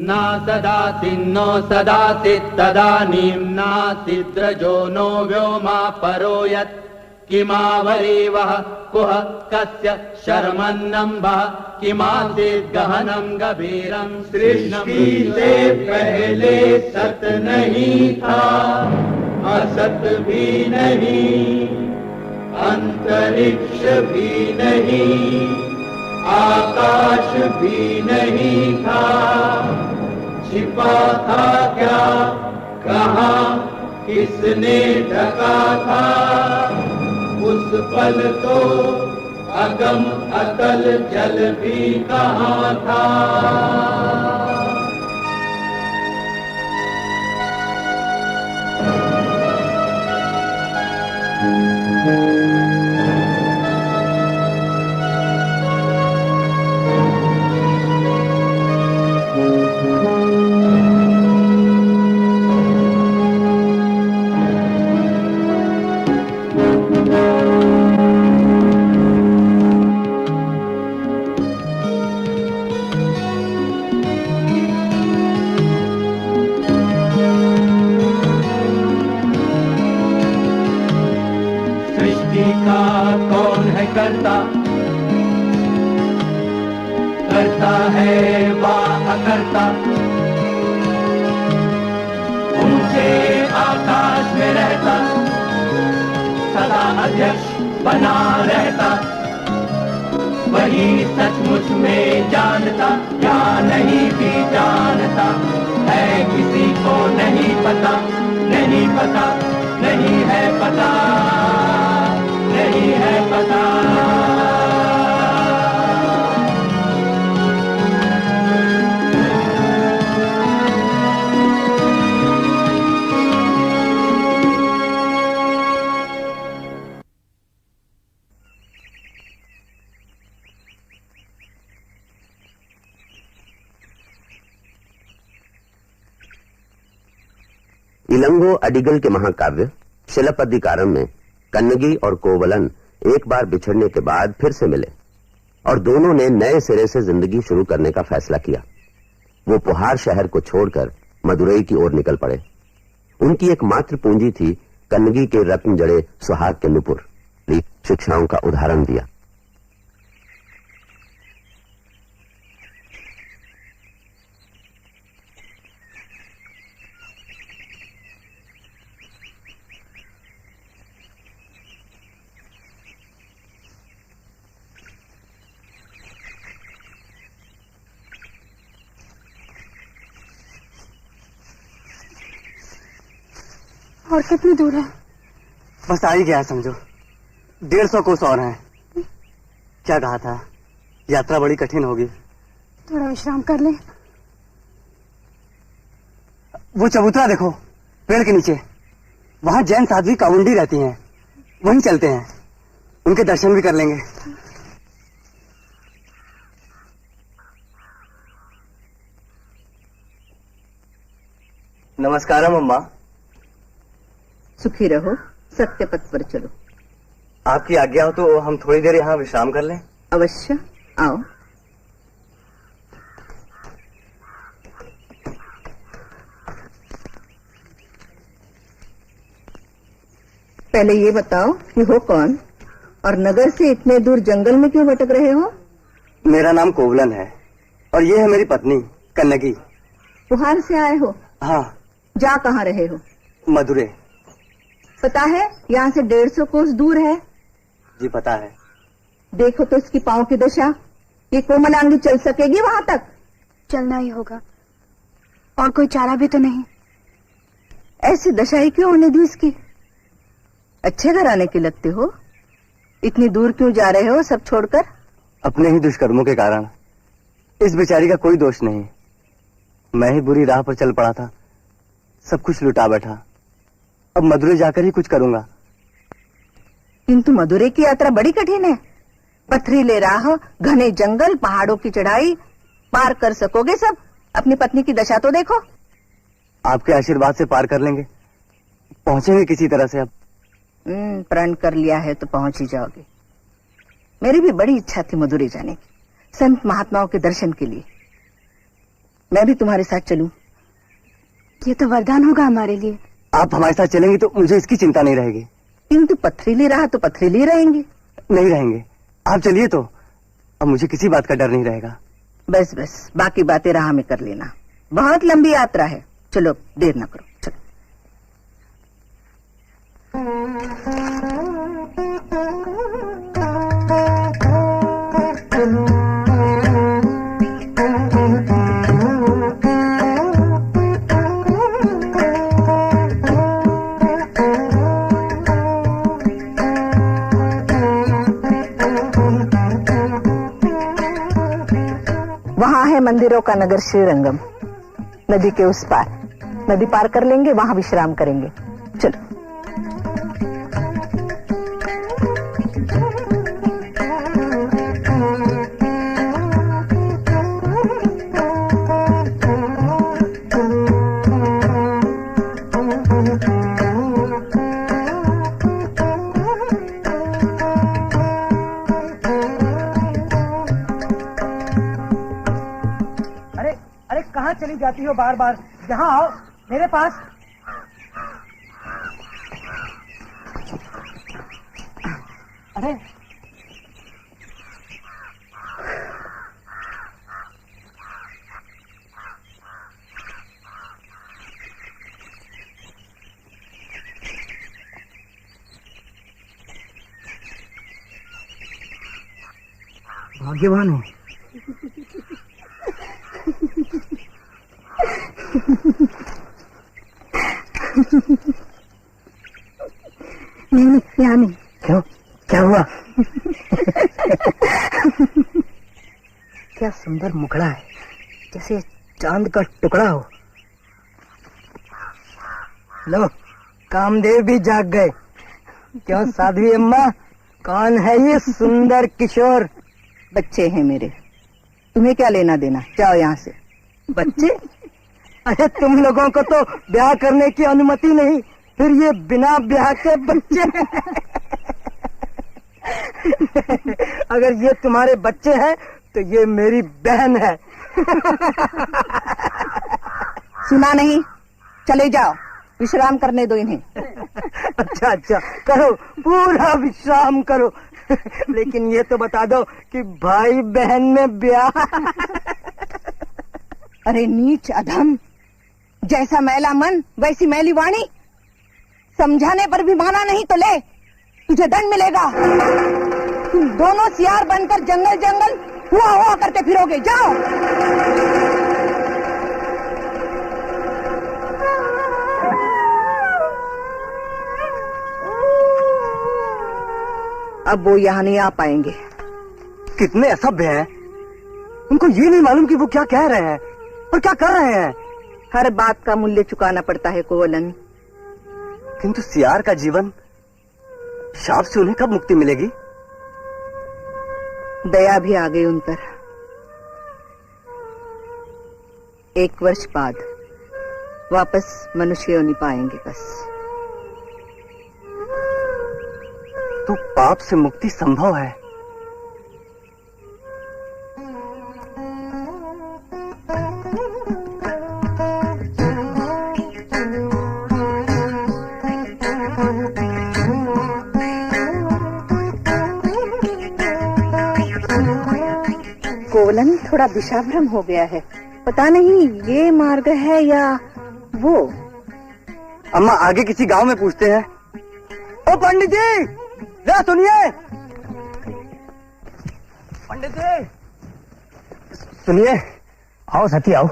न ददाति नो सदाति तदानीं नासिद्रजो नो व्योमा परो यत् किमावरीवः कुह कस्य शर्मन्नम्भः किमासीत् गहनं गभीरं सृष्टि से पहले सत नहीं था, असत भी नहीं, अंतरिक्ष भी नहीं, आकाश भी नहीं था। छिपा था क्या, कहाँ, किसने ढका था? उस पल तो अगम अतल जल भी कहाँ था। करता करता है वा अकर्ता, ऊंचे आकाश में रहता, सदा अध्यक्ष बना रहता, वही सचमुच में जानता या नहीं भी जानता है, किसी को नहीं पता, नहीं पता, नहीं है पता, नहीं है पता। इलंगो अडिगल के महाकाव्य शिलापद्दिकारम में कन्नगी और कोवलन एक बार बिछड़ने के बाद फिर से मिले और दोनों ने नए सिरे से जिंदगी शुरू करने का फैसला किया। वो पुहार शहर को छोड़कर मदुरई की ओर निकल पड़े। उनकी एकमात्र पूंजी थी कन्नगी के रत्न जड़े सुहाग के नुपुर। शिक्षाओं का उदाहरण दिया। और कितनी दूर है? बस आ ही गया समझो, 150 कोस और हैं। क्या कहा था, यात्रा बड़ी कठिन होगी। थोड़ा विश्राम कर ले। वो चबूतरा देखो पेड़ के नीचे, वहां जैन साध्वी काउंडी रहती हैं, वहीं चलते हैं, उनके दर्शन भी कर लेंगे। नमस्कारम अम्मा। सुखी रहो, सत्य पथ पर चलो। आपकी आज्ञा हो तो हम थोड़ी देर यहाँ विश्राम कर लें। अवश्य, आओ। पहले ये बताओ कि हो कौन और नगर से इतने दूर जंगल में क्यों भटक रहे हो? मेरा नाम कोवलन है और ये है मेरी पत्नी कन्नगी। पुहार से आए हो? हाँ। जा कहाँ रहे हो? मदुरै। पता है यहाँ से 150 कोस दूर है। जी पता है। देखो तो इसकी पांव की दशा, ये कोमलांगी चल सकेगी वहां तक? चलना ही होगा, और कोई चारा भी तो नहीं। ऐसी दशा ही क्यों होने दी इसकी? अच्छे घर आने के लगते हो, इतनी दूर क्यों जा रहे हो सब छोड़कर? अपने ही दुष्कर्मों के कारण। इस बेचारी का कोई दोष नहीं, मैं ही बुरी राह पर चल पड़ा था, सब कुछ लुटा बैठा। अब मदुरै जाकर ही कुछ करूंगा। किंतु मदुरै की यात्रा बड़ी कठिन है। पथरीले राह, घने जंगल, पहाड़ों की चढ़ाई, पार कर सकोगे सब? अपनी पत्नी की दशा तो देखो। आपके आशीर्वाद से पार कर लेंगे, पहुंचेंगे किसी तरह से। अब प्रण कर लिया है तो पहुंच ही जाओगे। मेरी भी बड़ी इच्छा थी मदुरै जाने की, संत महात्माओं के दर्शन के लिए। मैं भी तुम्हारे साथ चलूं? ये तो वरदान होगा हमारे लिए। आप हमारे साथ चलेंगी तो मुझे इसकी चिंता नहीं रहेगी। किंतु पथरीली राह तो पथरीली रहेंगी। नहीं रहेंगे, आप चलिए तो अब मुझे किसी बात का डर नहीं रहेगा। बस बस, बाकी बातें राह में कर लेना, बहुत लंबी यात्रा है। चलो देर ना करो, चलो। वहां है मंदिरों का नगर श्रीरंगम, नदी के उस पार। नदी पार कर लेंगे, वहां विश्राम करेंगे। चलो। कहाँ चली जाती हो बार बार? यहाँ आओ मेरे पास। अरे भाग्यवान हो। नहीं, यहाँ नहीं। क्यों, क्या हुआ? क्या सुंदर मुखड़ा है, जैसे चांद का टुकड़ा हो। लो, कामदेव भी जाग गए। क्यों साध्वी अम्मा, कौन है ये सुंदर किशोर? बच्चे हैं मेरे, तुम्हें क्या लेना देना, जाओ यहाँ से। बच्चे? अरे तुम लोगों को तो ब्याह करने की अनुमति नहीं, फिर ये बिना ब्याह के बच्चे। अगर ये तुम्हारे बच्चे हैं तो ये मेरी बहन है। सुना नहीं? चले जाओ, विश्राम करने दो इन्हें। अच्छा अच्छा, करो, पूरा विश्राम करो। लेकिन ये तो बता दो कि भाई बहन में ब्याह। अरे नीच अधम, जैसा मैला मन वैसी मैली वाणी। समझाने पर भी माना नहीं तो ले, तुझे दंड मिलेगा। तुम दोनों सियार बनकर जंगल जंगल हुआ करते फिरोगे। जाओ। अब वो यहाँ नहीं आ पाएंगे। कितने असभ्य हैं, उनको ये नहीं मालूम कि वो क्या कह रहे हैं और क्या कर रहे हैं। हर बात का मूल्य चुकाना पड़ता है कोवलन। किंतु सियार का जीवन, शाप से उन्हें कब मुक्ति मिलेगी? दया भी आ गई उन पर। 1 वर्ष बाद वापस मनुष्य होने पाएंगे बस। तो पाप से मुक्ति संभव है। कोवलन थोड़ा दिशाभ्रम हो गया है, पता नहीं ये मार्ग है या वो। अम्मा, आगे किसी गांव में पूछते हैं। ओ पंडित जी, जरा सुनिए। पंडित जी सुनिए। आओ सती आओ।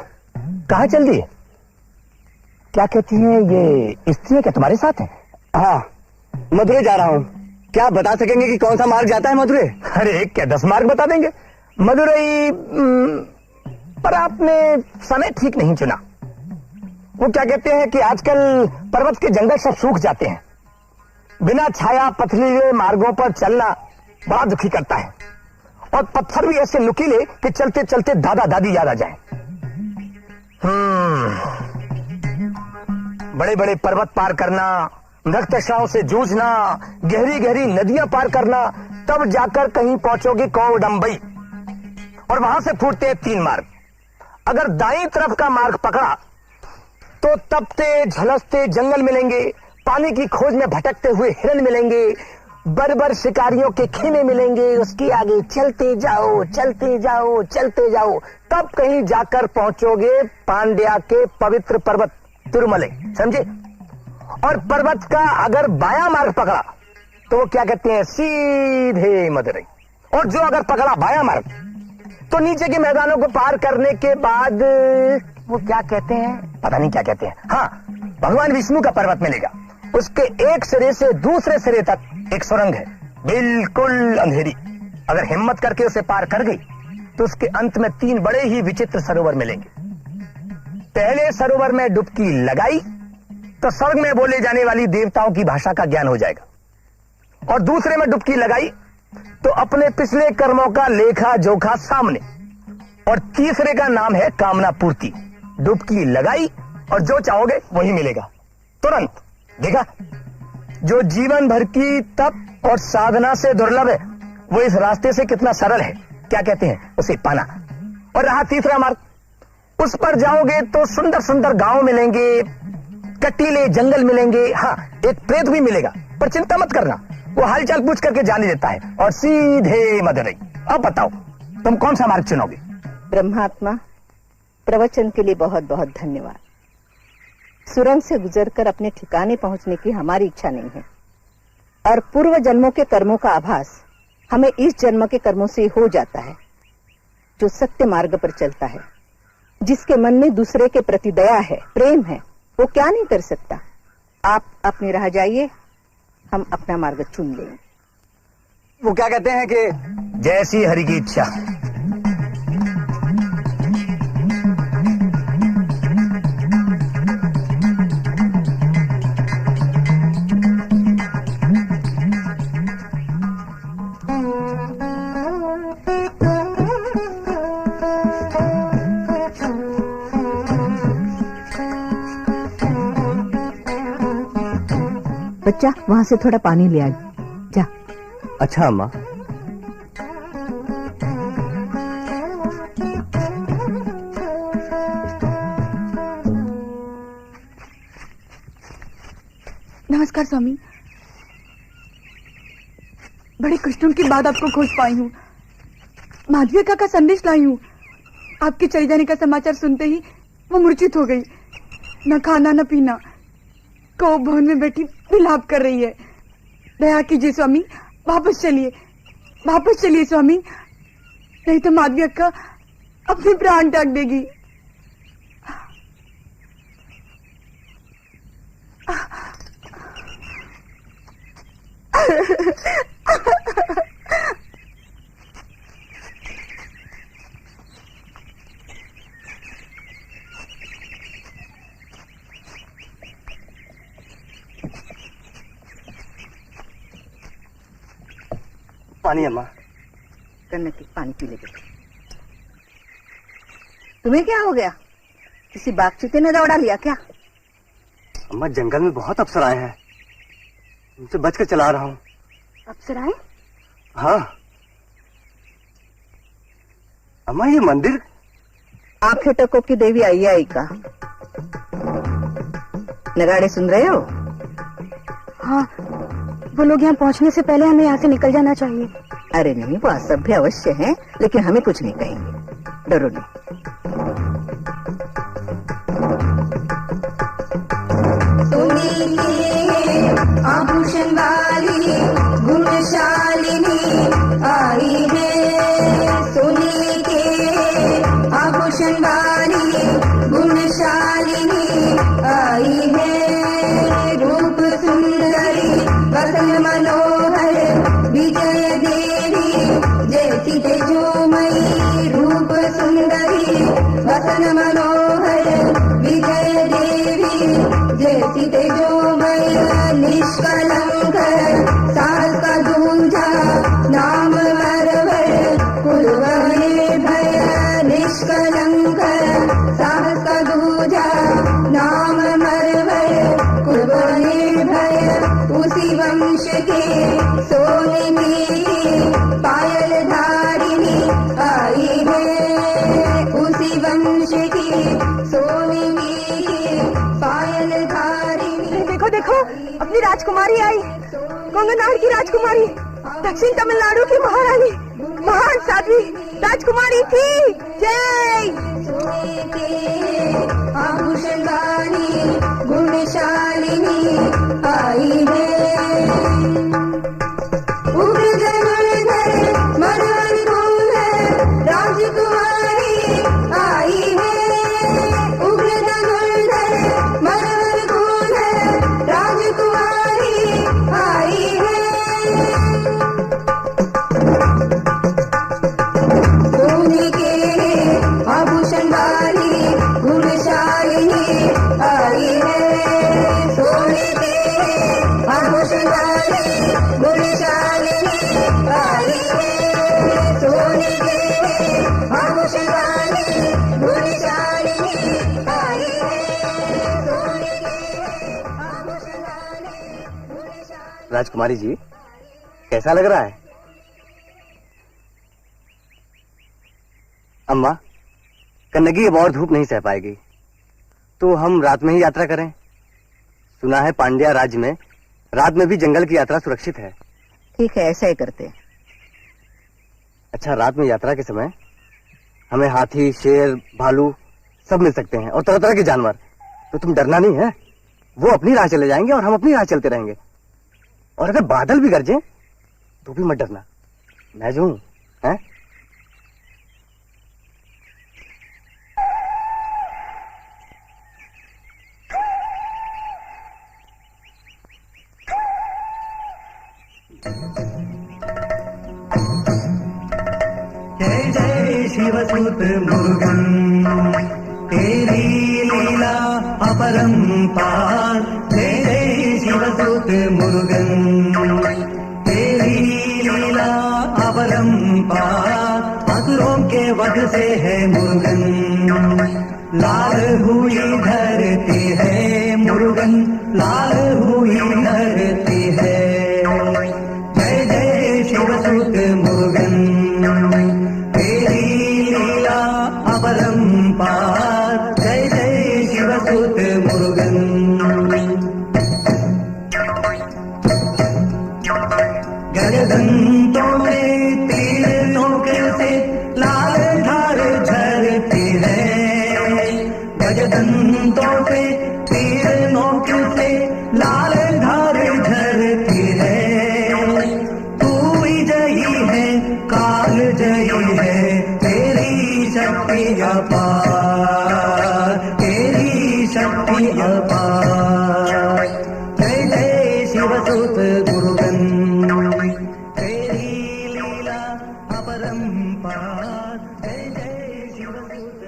कहाँ चल दी? क्या कहती हैं ये स्त्री क्या तुम्हारे साथ है? हाँ, मदुरै जा रहा हूँ। क्या आप बता सकेंगे कि कौन सा मार्ग जाता है मदुरै? अरे क्या 10 मार्ग बता देंगे। मदुरै पर आपने समय ठीक नहीं चुना। वो क्या कहते हैं कि आजकल पर्वत के जंगल सब सूख जाते हैं। बिना छाया पथरीले मार्गों पर चलना बड़ा दुखी करता है, और पत्थर भी ऐसे नुकीले कि चलते चलते दादा दादी याद आ जाए। बड़े बड़े पर्वत पार करना, नक्तशाओं से जूझना, गहरी गहरी नदियां पार करना, तब जाकर कहीं पहुंचोगे कौडंबई, और वहां से फूटते हैं 3 मार्ग। अगर दाईं तरफ का मार्ग पकड़ा तो तपते झलसते जंगल मिलेंगे, पानी की खोज में भटकते हुए हिरन मिलेंगे, बर्बर शिकारियों के खेमे मिलेंगे। उसके आगे चलते जाओ चलते जाओ चलते जाओ, तब कहीं जाकर पहुंचोगे पांड्या के पवित्र पर्वत तिरुमले, समझे? और पर्वत का अगर बायां मार्ग पकड़ा तो वो क्या कहते हैं, सीधे मदुरई। और जो अगर पकड़ा बायां मार्ग तो नीचे के मैदानों को पार करने के बाद वो क्या कहते हैं, पता नहीं क्या कहते हैं। हाँ, भगवान विष्णु का पर्वत मिलेगा। उसके एक सिरे से दूसरे सिरे तक एक सुरंग है, बिल्कुल अंधेरी। अगर हिम्मत करके उसे पार कर गई तो उसके अंत में 3 बड़े ही विचित्र सरोवर मिलेंगे। पहले सरोवर में डुबकी लगाई तो स्वर्ग में बोले जाने वाली देवताओं की भाषा का ज्ञान हो जाएगा, और दूसरे में डुबकी लगाई तो अपने पिछले कर्मों का लेखा जोखा सामने, और तीसरे का नाम है कामना पूर्ति। डुबकी लगाई और जो चाहोगे वही मिलेगा तुरंत। देखा, जो जीवन भर की तप और साधना से दुर्लभ है वो इस रास्ते से कितना सरल है, क्या कहते हैं, उसे पाना। और रहा तीसरा मार्ग, उस पर जाओगे तो सुंदर सुंदर गांव मिलेंगे, कटीले जंगल मिलेंगे। हाँ, एक प्रेत भी मिलेगा, पर चिंता मत करना, वो हालचाल पूछ करके जाने देता है, और सीधे मदुरई। अब बताओ तुम कौन सा मार्ग चुनोगे? ब्रह्मात्मा, प्रवचन के लिए बहुत बहुत धन्यवाद। सुरंग से गुजरकर अपने ठिकाने पहुंचने की हमारी इच्छा नहीं है, और पूर्व जन्मों के कर्मों का आभास हमें इस जन्म के कर्मों से हो जाता है। जो सत्य मार्ग पर चलता है, जिसके मन में दूसरे के प्रति दया है, प्रेम है, वो क्या नहीं कर सकता। आप अपनी राह जाइए, हम अपना मार्ग चुन लेंगे। वो क्या कहते हैं कि जैसी हरि की इच्छा। बच्चा, वहां से थोड़ा पानी ले आ जा। अच्छा अम्मा। नमस्कार स्वामी, बड़े कष्टों के बाद आपको खोज पाई हूँ। माधवी का संदेश लाई हूँ। आपके चले जाने का समाचार सुनते ही वो मूर्छित हो गई, न खाना न पीना, को भवन में बैठी विलाप कर रही है। दया कीजिए स्वामी, वापस चलिए स्वामी, नहीं तो माधवी अक्का अपने प्राण त्याग देगी। पानी अम्मा। कन्नकी, पानी पी ले बेटा। तुम्हें क्या हो गया? किसी बागचीते ने दौड़ा लिया क्या? अम्मा, जंगल में बहुत अप्सराएं हैं, उनसे बचकर चला रहा हूँ। अप्सराएं? हाँ अम्मा, ये मंदिर। आंखें टको की देवी आई का नगाड़े सुन रहे हो? हाँ, वो लोग यहाँ पहुँचने से पहले हमें यहाँ से निकल जाना चाहिए। अरे नहीं, वो असभ्य अवश्य है, लेकिन हमें कुछ नहीं कहेंगे, डरो नहीं। आभूषण वाली गुणशालिनी आई है, सोने के आभूषण वाली गुणशालिनी आई है। रूप सुंदरी वसन मनोहर विजय देवी जैसी तेजोमयी। रूप सुंदरी वसन मनोहर विजय देवी जैसी तेजोमयी। निष्कलंक साहस का दूजा नाम मरवर कुलवने भय। निष्कलंक साहस का दूजा नाम मरवर कुलवने भय। उसी वंश के सोने की पायल धारिणी आई है, उसी वंश की राजकुमारी आई, गंगनाड़ की राजकुमारी, दक्षिण तमिलनाडु की महारानी, महान साध्वी राजकुमारी थी। जय। सोने के आभूषण वाली गुणशालिनी आई है। उग्र जनार्दन मरहर कौन है, राजकुमारी आई है। उग्र जनार्दन मरहर कौन है, राजकुमारी आई है। सोने के आभूषण वाली गुणशालिनी आई है। सोने के आभूषण वाली गुणशालिनी आई है। सोने के आभूषण वाली गुणशालिनी आई है। सोने के आभूषण वाली गुणशालिनी। राजकुमारी जी, कैसा लग रहा है? अम्मा, कन्नगी अब और धूप नहीं सह पाएगी, तो हम रात में ही यात्रा करें। सुना है पांड्या राज्य में रात में भी जंगल की यात्रा सुरक्षित है। ठीक है, ऐसा ही करते। अच्छा, रात में यात्रा के समय हमें हाथी, शेर, भालू सब मिल सकते हैं और तरह तरह के जानवर। तो तुम डरना नहीं है, वो अपनी राह चले जाएंगे और हम अपनी राह चलते रहेंगे। और अगर बादल भी गरजे तो भी मत डरना, मैं जो हूं, हैं? जय जय शिवसुत मुरुगन, तेरी लीला अपरंपार। जय जय शिवसुत मुरुगन, तेरी लीला अपरंपार। असुरों के वध से है मुरुगन, लाल हुई धरती है मुरुगन, लाल हुई धरती है। जय जय शिवसुत मुरुगन, तेरी लीला अपरंपार। जय जय शिवसुत मुरुगन। गजदंतों में तीर नोक से लाल धार झरती है। गजदंतों से तीर नोक से लाल धार झरती है। तू विजयी है, काल जयी है, तेरी शक्ति अपार, तेरी शक्ति अपार। जय जय शिवसुत गुरुगन, तेरी लीला अपरंपार। जय जय शिवसुत।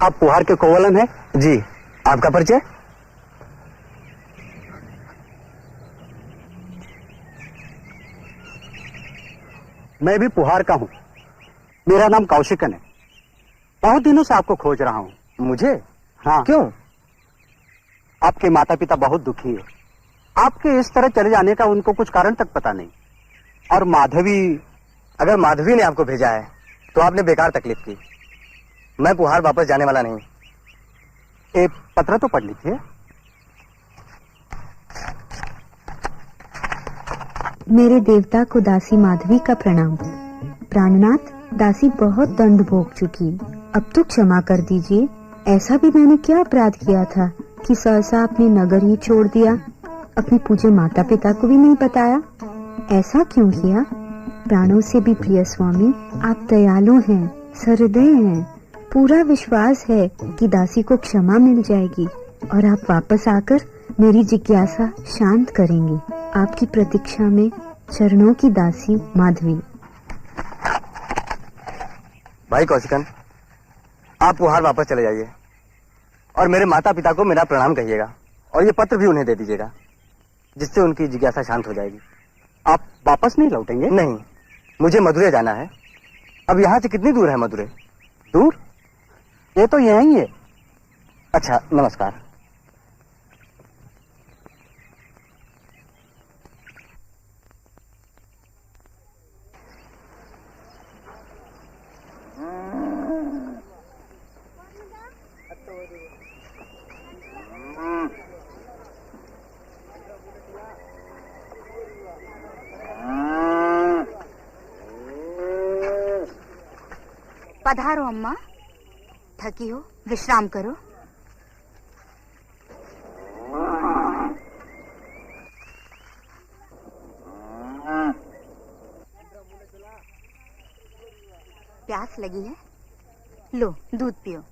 आप पुहार के कोवलन हैं? जी। आपका परिचय? मैं भी पुहार का हूँ। मेरा नाम कौशिकन है। बहुत दिनों से आपको खोज रहा हूँ। मुझे? हाँ। क्यों? आपके माता पिता बहुत दुखी है। आपके इस तरह चले जाने का उनको कुछ कारण तक पता नहीं। और माधवी, अगर माधवी ने आपको भेजा है तो आपने बेकार तकलीफ की। मैं पुहार वापस जाने वाला नहीं। एक पत्र तो पढ़ लीजिए। मेरे देवता को दासी माधवी का प्रणाम। प्राणनाथ, दासी बहुत दंड भोग चुकी, अब तो क्षमा कर दीजिए। ऐसा भी मैंने क्या अपराध किया था कि सहसा अपने नगर ही छोड़ दिया, अपने पूज्य माता पिता को भी नहीं बताया। ऐसा क्यों किया? प्राणों से भी प्रिय स्वामी, आप दयालु हैं, सहृदय हैं। पूरा विश्वास है कि दासी को क्षमा मिल जाएगी और आप वापस आकर मेरी जिज्ञासा शांत करेंगे। आपकी प्रतीक्षा में चरणों की दासी माधवी। भाई कौशिकन, आप पुहार वापस चले जाइए और मेरे माता पिता को मेरा प्रणाम कहिएगा और ये पत्र भी उन्हें दे दीजिएगा, जिससे उनकी जिज्ञासा शांत हो जाएगी। आप वापस नहीं लौटेंगे? नहीं, मुझे मदुरै जाना है। अब यहाँ से कितनी दूर है मदुरै? दूर? ये तो यहीं है। अच्छा, नमस्कार। पधारो अम्मा। थकी हो, विश्राम करो। प्यास लगी है? लो, दूध पियो।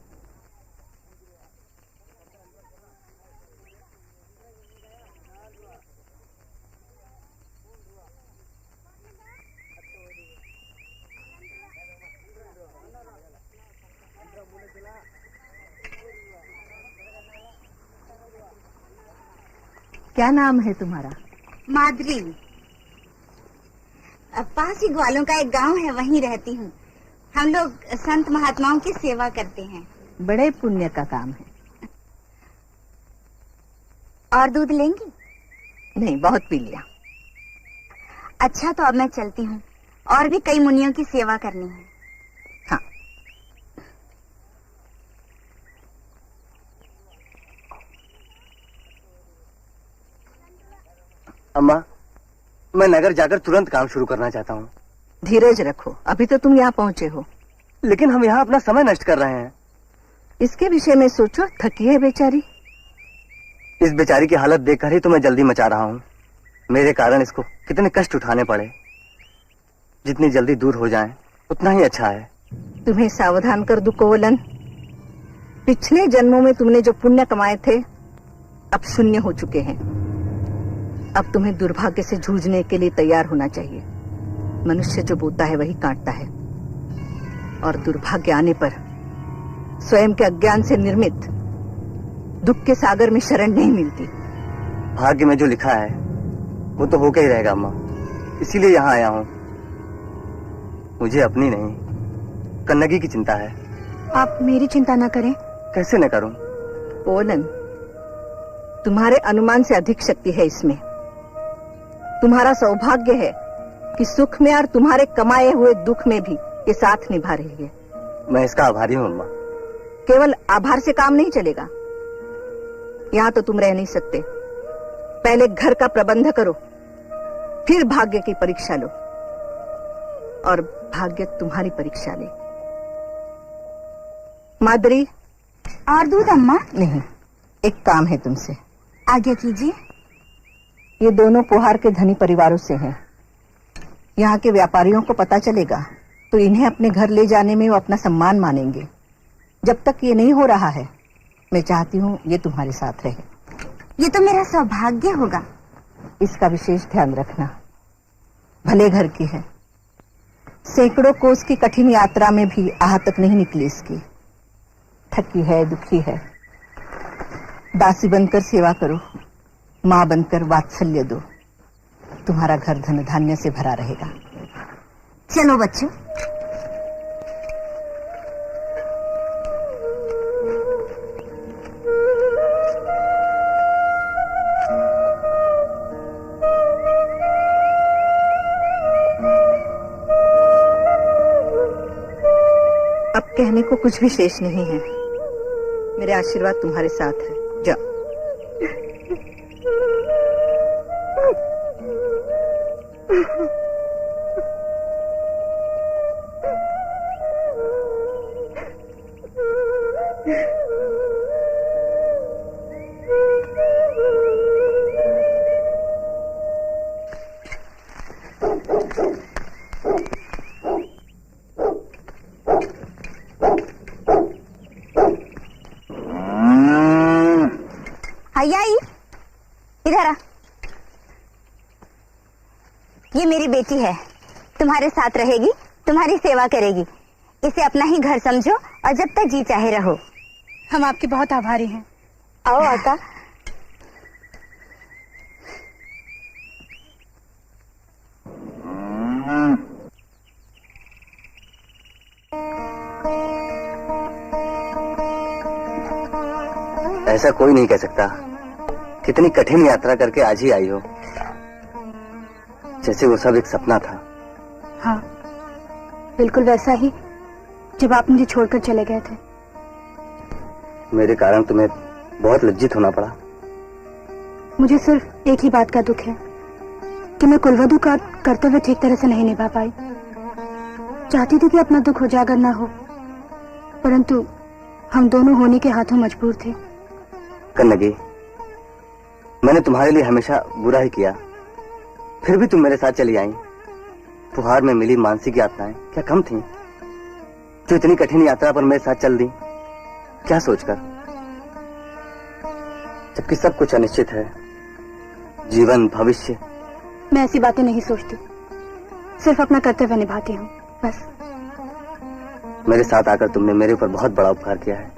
क्या नाम है तुम्हारा? माधुरी। पास ही ग्वालों का एक गांव है, वहीं रहती हूँ। हम लोग संत महात्माओं की सेवा करते हैं। बड़े पुण्य का काम है। और दूध लेंगी? नहीं, बहुत पी लिया। अच्छा, तो अब मैं चलती हूँ। और भी कई मुनियों की सेवा करनी है। हाँ। अम्मा, मैं नगर जाकर तुरंत काम शुरू करना चाहता हूँ। धीरज रखो, अभी तो तुम यहाँ पहुँचे हो। लेकिन हम यहाँ अपना समय नष्ट कर रहे हैं। इसके विषय में सोचो, थकी है बेचारी। इस बेचारी की हालत देखकर ही तो मैं जल्दी मचा रहा हूँ। मेरे कारण इसको कितने कष्ट उठाने पड़े। जितनी जल्दी दूर हो जाएं, उतना ही अच्छा है। तुम्हें सावधान कर दूं कोवलन, पिछले जन्मों में तुमने जो पुण्य कमाए थे अब शून्य हो चुके हैं। अब तुम्हें दुर्भाग्य से जूझने के लिए तैयार होना चाहिए। मनुष्य जो बोता है वही काटता है, और दुर्भाग्य आने पर स्वयं के अज्ञान से निर्मित दुख के सागर में शरण नहीं मिलती। भाग्य में जो लिखा है वो तो होकर ही रहेगा अम्मा, इसीलिए यहाँ आया हूँ। मुझे अपनी नहीं, कन्नगी की चिंता है। आप मेरी चिंता ना करें। कैसे न करूं? कोवलन, तुम्हारे अनुमान से अधिक शक्ति है इसमें। तुम्हारा सौभाग्य है कि सुख में और तुम्हारे कमाए हुए दुख में भी ये साथ निभा रही है। मैं इसका आभारी हूँ अम्मा। केवल आभार से काम नहीं चलेगा। यहाँ तो तुम रह नहीं सकते। पहले घर का प्रबंध करो, फिर भाग्य की परीक्षा लो, और भाग्य तुम्हारी परीक्षा ले। माधुरी। और दूध अम्मा? नहीं, एक काम है तुमसे। आज्ञा कीजिए। ये दोनों पोहार के धनी परिवारों से हैं। यहाँ के व्यापारियों को पता चलेगा तो इन्हें अपने घर ले जाने में वो अपना सम्मान मानेंगे। जब तक ये नहीं हो रहा है, मैं चाहती हूँ ये तुम्हारे साथ रहे। ये तो मेरा सौभाग्य होगा। इसका विशेष ध्यान रखना। भले घर की है, सैकड़ों कोस की कठिन यात्रा में भी आह तक नहीं निकली इसकी। थकी है, दुखी है। दासी बनकर सेवा करो, माँ बनकर वात्सल्य दो। तुम्हारा घर धन धान्य से भरा रहेगा। चलो बच्चों। अब कहने को कुछ भी शेष नहीं है। मेरे आशीर्वाद तुम्हारे साथ है। जाओ। हयाई, इधर आ। ये मेरी बेटी है, तुम्हारे साथ रहेगी, तुम्हारी सेवा करेगी। इसे अपना ही घर समझो और जब तक जी चाहे रहो। हम आपके बहुत आभारी हैं। आओ आका। ऐसा कोई नहीं कह सकता। कितनी कठिन यात्रा करके आज ही आई हो, जैसे वो सब एक सपना था। हाँ, बिल्कुल वैसा ही जब आप मुझे छोड़कर चले गए थे। मेरे कारण तुम्हें बहुत लज्जित होना पड़ा। मुझे सिर्फ एक ही बात का दुख है कि मैं कुलवधू का कर्तव्य ठीक तरह से नहीं निभा पाई। चाहती थी कि अपना दुख उजागर ना हो, परंतु हम दोनों होने के हाथों मजबूर थे। कन्नगी, मैंने तुम्हारे लिए हमेशा बुरा ही किया, फिर भी तुम मेरे साथ चली आई। फुहार में मिली मानसिक यातनाएं क्या कम थीं? जो इतनी कठिन यात्रा पर मेरे साथ चल दी, क्या सोचकर? जबकि सब कुछ अनिश्चित है, जीवन, भविष्य। मैं ऐसी बातें नहीं सोचती, सिर्फ अपना कर्तव्य निभाती हूँ, बस। मेरे साथ आकर तुमने मेरे ऊपर बहुत बड़ा उपकार किया है,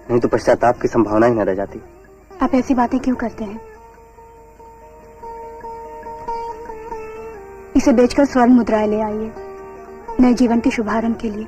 नहीं तो पश्चाताप की संभावना ही न रह जाती। आप ऐसी बातें क्यों करते हैं? इसे बेचकर स्वर्ण मुद्राएं ले आइए, नए जीवन के शुभारंभ के लिए।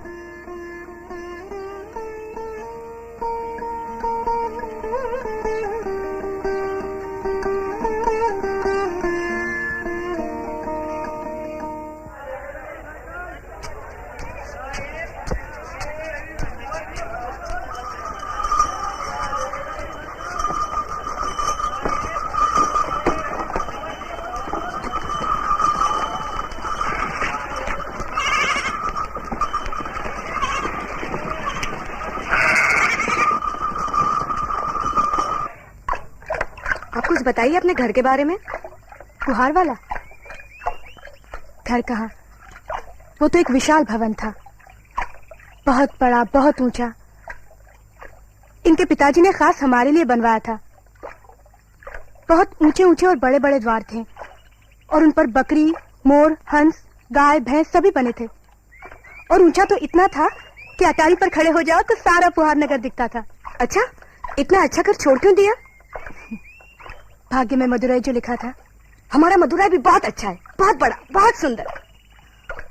कुछ बताइए अपने घर के बारे में। फुहार वाला घर कहाँ? वो तो एक विशाल भवन था, बहुत बड़ा, बहुत ऊंचा। इनके पिताजी ने खास हमारे लिए बनवाया था। बहुत ऊंचे ऊंचे और बड़े बड़े द्वार थे और उन पर बकरी, मोर, हंस, गाय, भैंस सभी बने थे। और ऊंचा तो इतना था कि अटारी पर खड़े हो जाओ तो सारा फुहार नगर दिखता था। अच्छा, इतना अच्छा घर छोड़ क्यों दिया? भाग्य में मदुरई जो लिखा था। हमारा मदुरई भी बहुत अच्छा है, बहुत बड़ा, बहुत सुंदर।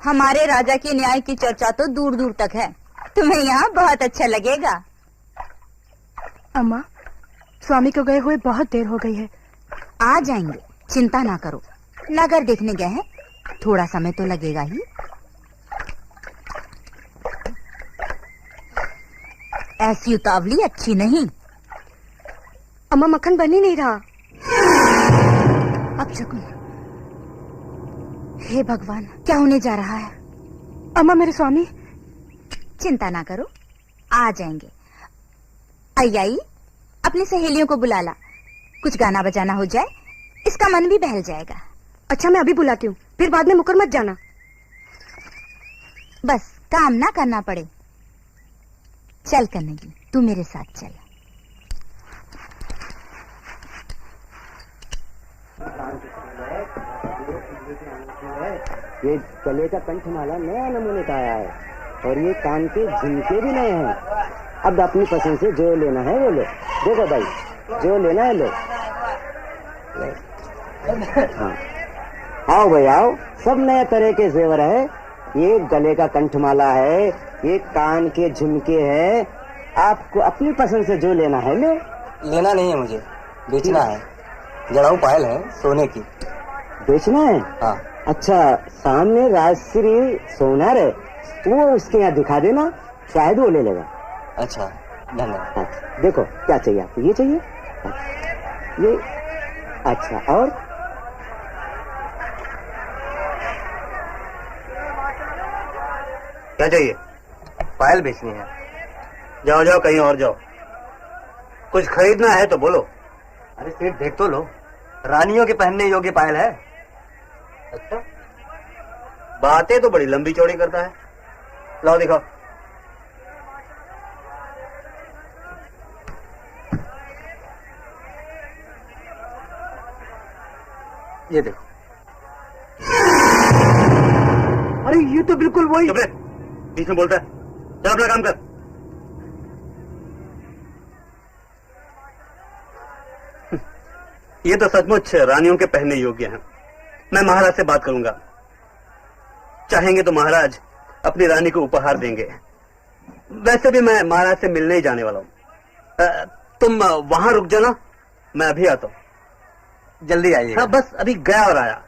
हमारे राजा के न्याय की चर्चा तो दूर दूर तक है। तुम्हें यहाँ बहुत अच्छा लगेगा। अम्मा, स्वामी को गए हुए बहुत देर हो गई है। आ जाएंगे, चिंता ना करो। नगर देखने गए हैं, थोड़ा समय तो लगेगा ही। ऐसी उतावली अच्छी नहीं। अम्मा, मक्खन बन ही नहीं रहा। अब शकुन, हे भगवान, क्या होने जा रहा है? अम्मा, मेरे स्वामी। चिंता ना करो, आ जाएंगे। आई अपनी सहेलियों को बुला ला, कुछ गाना बजाना हो जाए, इसका मन भी बहल जाएगा। अच्छा, मैं अभी बुलाती हूँ, फिर बाद में मुकर मत जाना। बस काम ना करना पड़े। चल कन्नगी, तू मेरे साथ चल। ये गले का कंठमाला नया नमूने का आया है और ये कान के झुमके भी नए हैं। अब अपनी पसंद से जो लेना है वो लो। देखो भाई, जो लेना है लो। हाँ, आओ भाई आओ, सब नए तरह के जेवर है। ये गले का कंठमाला है, ये कान के झुमके है। आपको अपनी पसंद से जो लेना है लो। लेना नहीं है मुझे, बेचना है। जड़ाऊ पायल है सोने की। बेचना है? हाँ। अच्छा, सामने राजश्री सोनार है, वो उसके यहाँ दिखा देना, शायद वो ले लेगा। अच्छा, धन्यवाद। अच्छा, देखो क्या चाहिए आपको? ये चाहिए? ये अच्छा, और क्या चाहिए? पायल बेचनी है। जाओ जाओ, कहीं और जाओ। कुछ खरीदना है तो बोलो। अरे सेठ, देख तो लो, रानियों के पहनने योग्य पायल है। अच्छा, बातें तो बड़ी लंबी चौड़ी करता है। लाओ दिखाओ। ये देखो। अरे ये तो बिल्कुल वही। चुप रहे, बीच में बोलता है। चल अपना काम कर। ये तो सचमुच रानियों के पहनने योग्य हैं। मैं महाराज से बात करूंगा, चाहेंगे तो महाराज अपनी रानी को उपहार देंगे। वैसे भी मैं महाराज से मिलने ही जाने वाला हूँ। तुम वहां रुक जाना, मैं अभी आता हूँ। जल्दी आइए। हाँ, बस अभी गया और आया।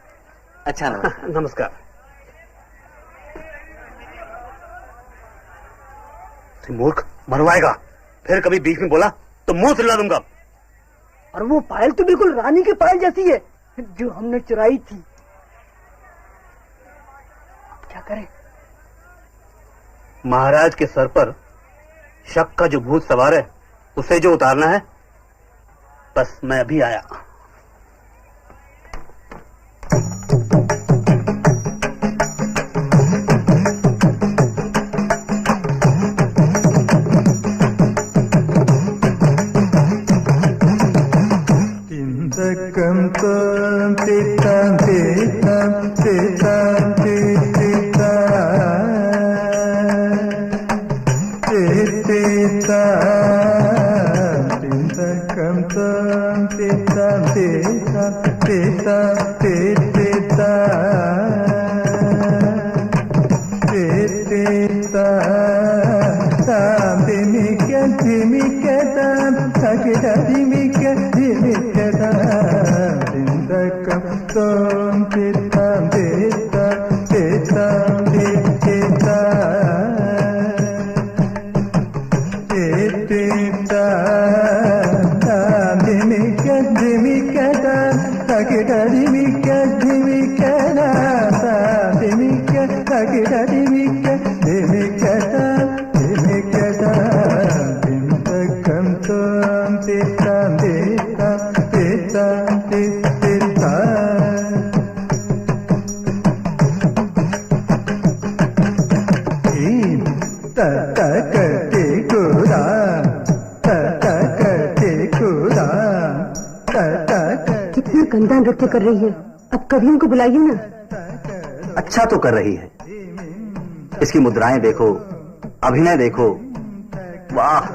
अच्छा, नमस्कार। मूर्ख, मरवाएगा। फिर कभी बीच में बोला तो मुंह सिला दूंगा। और वो पायल तो बिल्कुल रानी की पायल जैसी है जो हमने चुराई थी। अब क्या करें? महाराज के सर पर शक का जो भूत सवार है उसे जो उतारना है, बस मैं अभी आया। कितना गंदा नृत्य कर रही है। अब कवियों को बुलाइए ना। अच्छा तो कर रही है, इसकी मुद्राएं देखो, अभिनय देखो, वाह।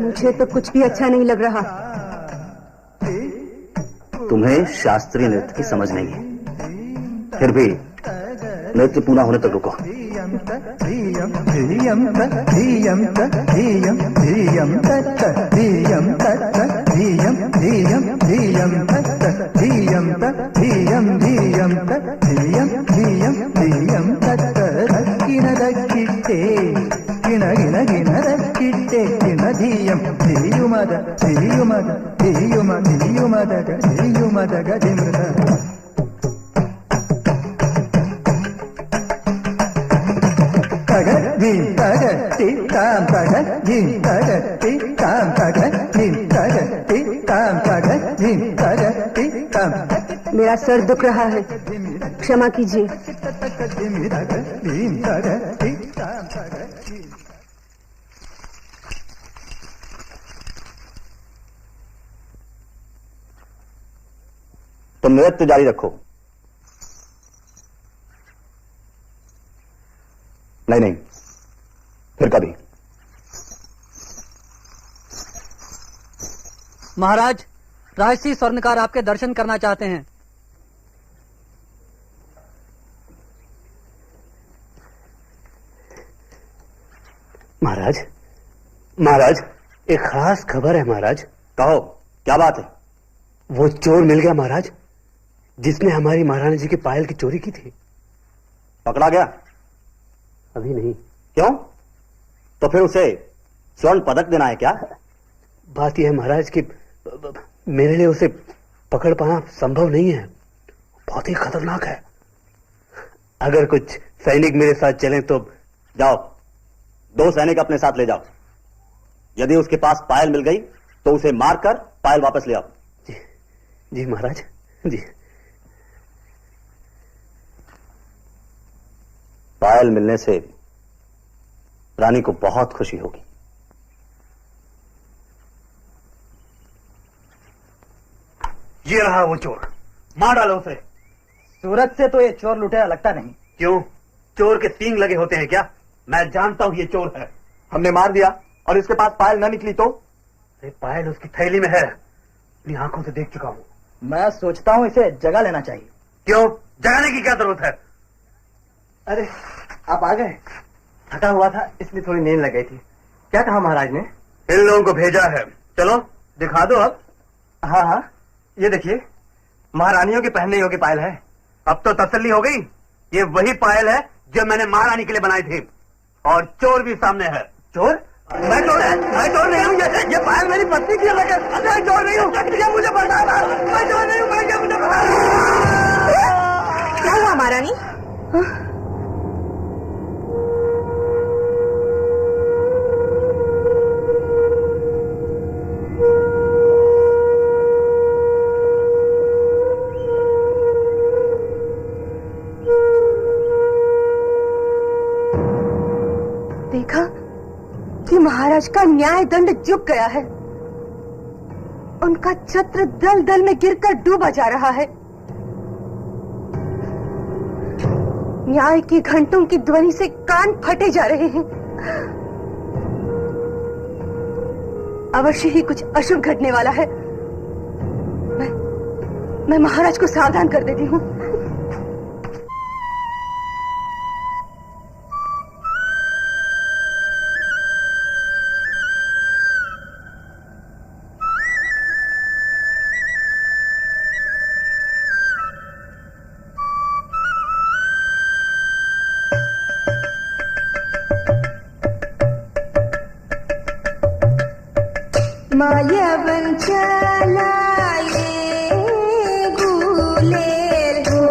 मुझे तो कुछ भी अच्छा नहीं लग रहा। तुम्हें शास्त्रीय नृत्य की समझ नहीं है, फिर भी नृत्य पूरा होने तक रुको। मेरा सर दुख रहा है, क्षमा कीजिए। तुम नृत्य जारी रखो। नहीं, फिर कभी। महाराज, राजसी स्वर्णकार आपके दर्शन करना चाहते हैं। महाराज, एक खास खबर है महाराज। कहो, क्या बात है? वो चोर मिल गया महाराज, जिसने हमारी महारानी जी के पायल की चोरी की थी। पकड़ा गया? अभी नहीं। क्यों? तो फिर उसे स्वर्ण पदक देना है क्या? बात यह है महाराज कि मेरे लिए उसे पकड़ पाना संभव नहीं है, बहुत ही खतरनाक है। अगर कुछ सैनिक मेरे साथ चलें तो जाओ, 2 सैनिक अपने साथ ले जाओ। यदि उसके पास पायल मिल गई तो उसे मारकर पायल वापस ले आओ। जी महाराज, जी। पायल मिलने से रानी को बहुत खुशी होगी। ये रहा वो चोर, मार डालो उसे। सूरत से तो ये चोर लुटेरा लगता नहीं। क्यों? चोर के सींग लगे होते हैं क्या? मैं जानता हूं ये चोर है। हमने मार दिया और इसके पास पायल न निकली तो? पायल उसकी थैली में है, अपनी आंखों से देख चुका हूं। मैं सोचता हूं इसे जगा लेना चाहिए। क्यों? जगाने की क्या जरूरत है? अरे आप आ गए। थका हुआ था इसलिए थोड़ी नींद लग गई थी। क्या कहा महाराज ने? इन लोगों को भेजा है। चलो दिखा दो अब। हाँ, ये देखिए, महारानियों के पहनने योग्य पायल है। अब तो तसल्ली हो गई। ये वही पायल है जो मैंने महारानी के लिए बनाई थी, और चोर भी सामने है। चोर? मैं चोर नहीं हूँ। ये पायल मेरी पत्नी की अलग है। मैं चोर नहीं हूँ, ये मुझे बताना। मैं चोर नहीं हूँ, मुझे बताना। क्या हुआ महारानी? देखा कि महाराज का न्याय दंड झुक गया है। उनका छत्र दल दल में गिरकर डूबा जा रहा है। न्याय की घंटों की ध्वनि से कान फटे जा रहे हैं। अवश्य ही कुछ अशुभ घटने वाला है। मैं महाराज को सावधान कर देती हूँ। मायावन चलाए गुलेल हो,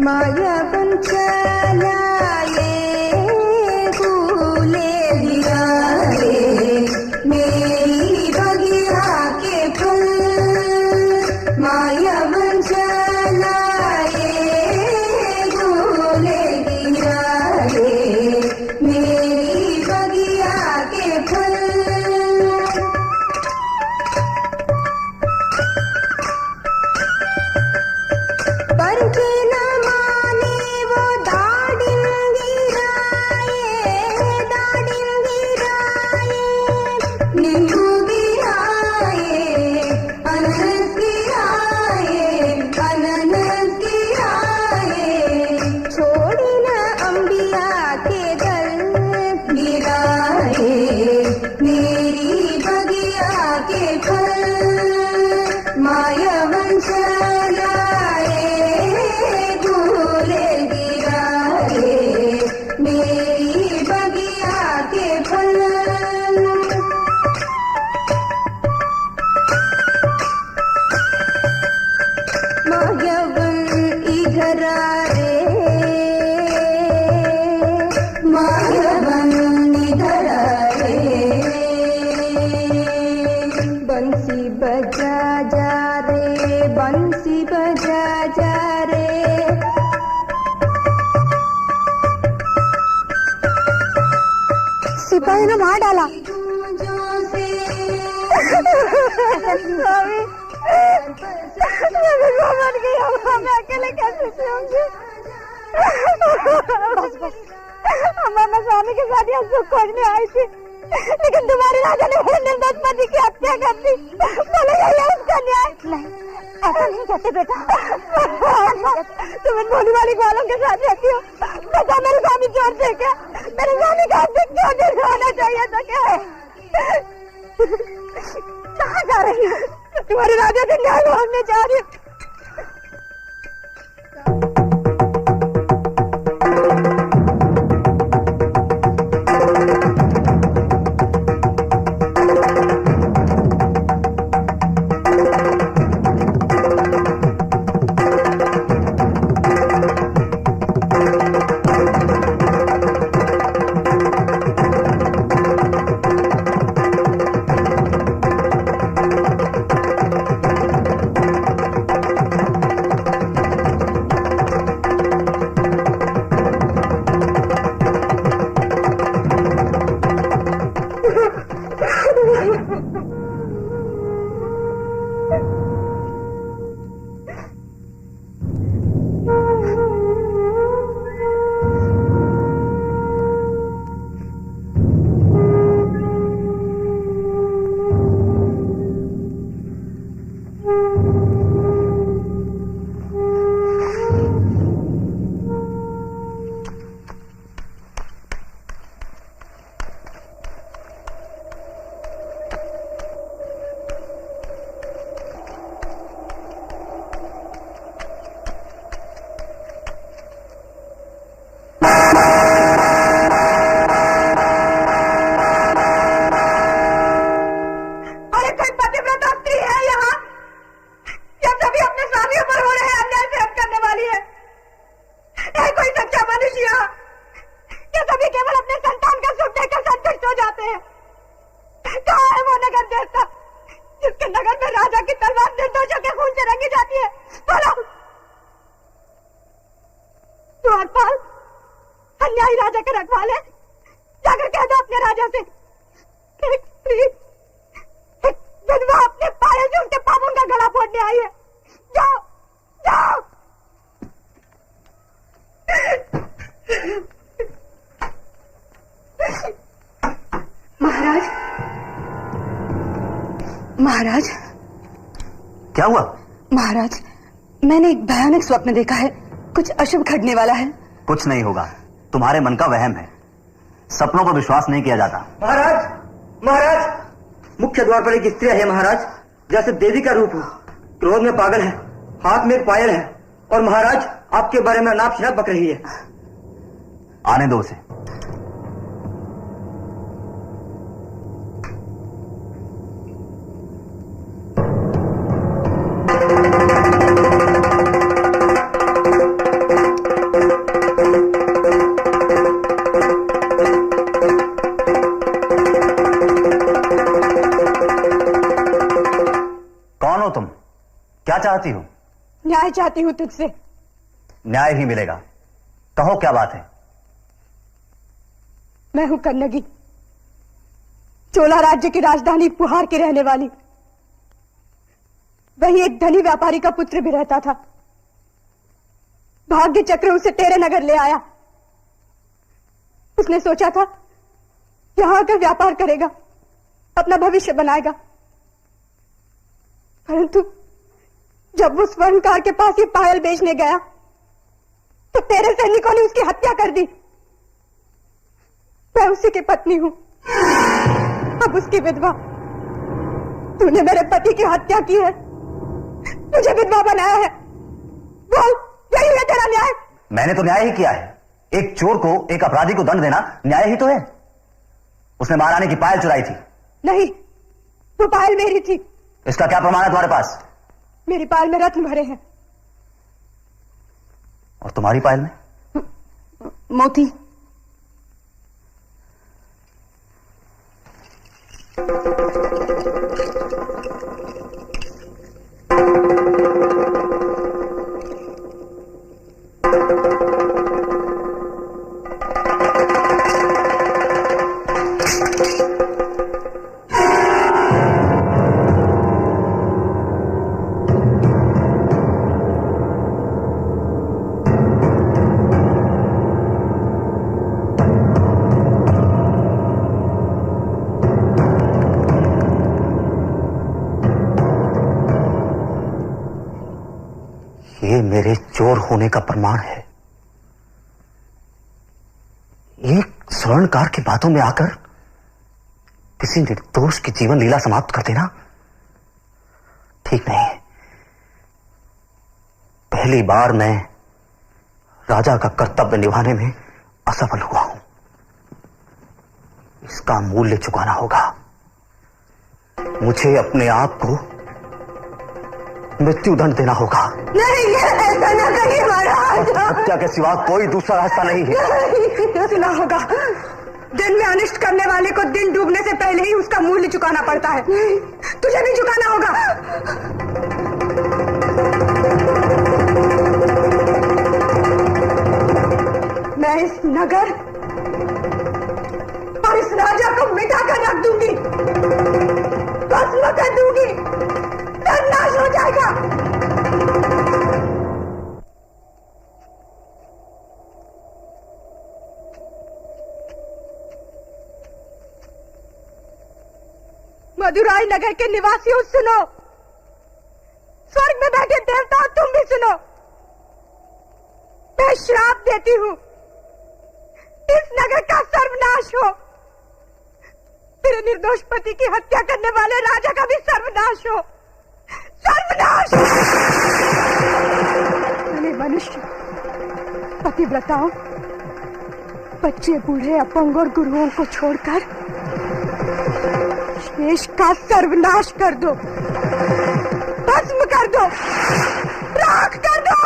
मायावन चलाए गुलेल गिराए मेरी बगिया के फूल। मायावन चलाए गुलेल गिराए मेरी बगिया के फूल। पर के न माने वो दाढ़िन गिराए, दाढ़िन गिराए, नींबू गिराए, अनानास गिराए, अनानास गिराए, छोड़ी न अंबिया के दल गिराए मेरी बगिया के फल। मायावन चलाए गुलेल गिराए मेरी बगिया के फल। मायावन इधर आ रे, मायावन इधर आ रे, बंसी बजा जा रे, बंसी बजा जा रे। सिपाही ने मार डाला। स्वामी मर गई, मैं अकेले कैसे सोऊंगी? बस बस, मैं स्वामी के साथ यहाँ सुख खोजने आई थी, लेकिन तुम्हारे राजा ने मेरे निर्दोष पति की हत्या कर दी। बोले यही है उसका न्याय? नहीं, ऐसा नहीं कहते बेटा। तुम इन भोली वाली ग्वालों के साथ रहती हो। बता मेरे स्वामी चोर थे क्या? मेरे स्वामी का हत्या क्यों नहीं होना चाहिए था? क्या है? कहाँ जा रही हो? तुम्हारे राजा से न्याय मांगने जा रही हूँ। देकर रखवा ले। जाकर कह दो अपने राजा से कि प्लीज विधवा अपने पायल से उसके पापों का गला फोड़ने आई है। जाओ जाओ। महाराज, महाराज। क्या हुआ? महाराज, मैंने एक भयानक स्वप्न देखा है। कुछ अशुभ घटने वाला है। कुछ नहीं होगा, तुम्हारे मन का वहम है। सपनों पर विश्वास नहीं किया जाता। महाराज, महाराज, मुख्य द्वार पर एक स्त्री है महाराज, जैसे देवी का रूप हो, क्रोध में पागल है, हाथ में एक पायल है और महाराज आपके बारे में अनाप शनाप बक रही है। आने दो उसे। कौन हो तुम? क्या चाहती हो? न्याय चाहती हूँ तुझसे। न्याय ही मिलेगा। कहो क्या बात है? मैं हूँ कन्नगी, चोला राज्य की राजधानी पुहार की रहने वाली। वही एक धनी व्यापारी का पुत्र भी रहता था। भाग्य चक्र उसे तेरे नगर ले आया। उसने सोचा था यहां आकर व्यापार करेगा, अपना भविष्य बनाएगा। परंतु जब वो स्वर्णकार के पास ये पायल बेचने गया तो तेरे सैनिकों ने उसकी हत्या कर दी। मैं उसी की पत्नी हूं, अब उसकी विधवा। तूने मेरे पति की हत्या की है, मुझे विधवा बनाया है। बोल, यही है तेरा न्याय? मैंने तो न्याय ही किया है। एक चोर को, एक अपराधी को दंड देना न्याय ही तो है। उसने महारानी की पायल चुराई थी। नहीं, वो पायल मेरी थी। इसका क्या प्रमाण है तुम्हारे पास? मेरी पायल में रत्न भरे हैं। और तुम्हारी पायल में? मोती। ये मेरे चोर होने का प्रमाण है। एक स्वर्णकार की बातों में आकर किसी निर्दोष की जीवन लीला समाप्त कर देना ठीक नहीं। पहली बार मैं राजा का कर्तव्य निभाने में असफल हुआ हूं। इसका मूल्य चुकाना होगा। मुझे अपने आप को मृत्युदंड देना होगा। नहीं, ऐसा ना करिए महाराज। हत्या के सिवा कोई दूसरा रास्ता नहीं है। सुना होगा, दिन में अनिष्ट करने वाले को दिन डूबने से पहले ही उसका मूल्य चुकाना पड़ता है। तुझे भी चुकाना होगा। मैं इस नगर और इस राजा को मिटा कर रख दूंगी, भस्म कर दूंगी, नाश हो जाएगा। मदुराई नगर के निवासियों सुनो, स्वर्ग में बैठे देवताओं तुम भी सुनो। मैं श्राप देती हूँ, इस नगर का सर्वनाश हो। तेरे निर्दोष पति की हत्या करने वाले राजा का भी सर्वनाश हो। सर्वनाश! भले मनुष्य, पतिव्रताओं, बच्चे, बूढ़े, अपंग और गुरुओं को छोड़कर शेष का सर्वनाश कर दो, भस्म कर दो, राख कर दो।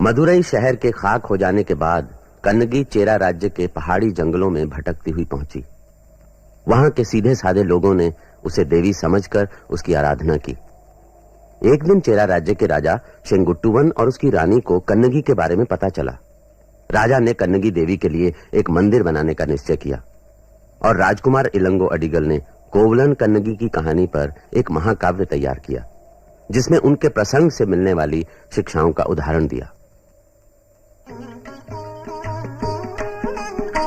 मदुरई शहर के खाक हो जाने के बाद कन्नगी चेरा राज्य के पहाड़ी जंगलों में भटकती हुई पहुंची। वहां के सीधे साधे लोगों ने उसे देवी समझकर उसकी आराधना की। एक दिन चेरा राज्य के राजा शेंगुट्टुवन और उसकी रानी को कन्नगी के बारे में पता चला। राजा ने कन्नगी देवी के लिए एक मंदिर बनाने का निश्चय किया और राजकुमार इलंगो अडिगल ने कोवलन कन्नगी की कहानी पर एक महाकाव्य तैयार किया, जिसमें उनके प्रसंग से मिलने वाली शिक्षाओं का उदाहरण दिया।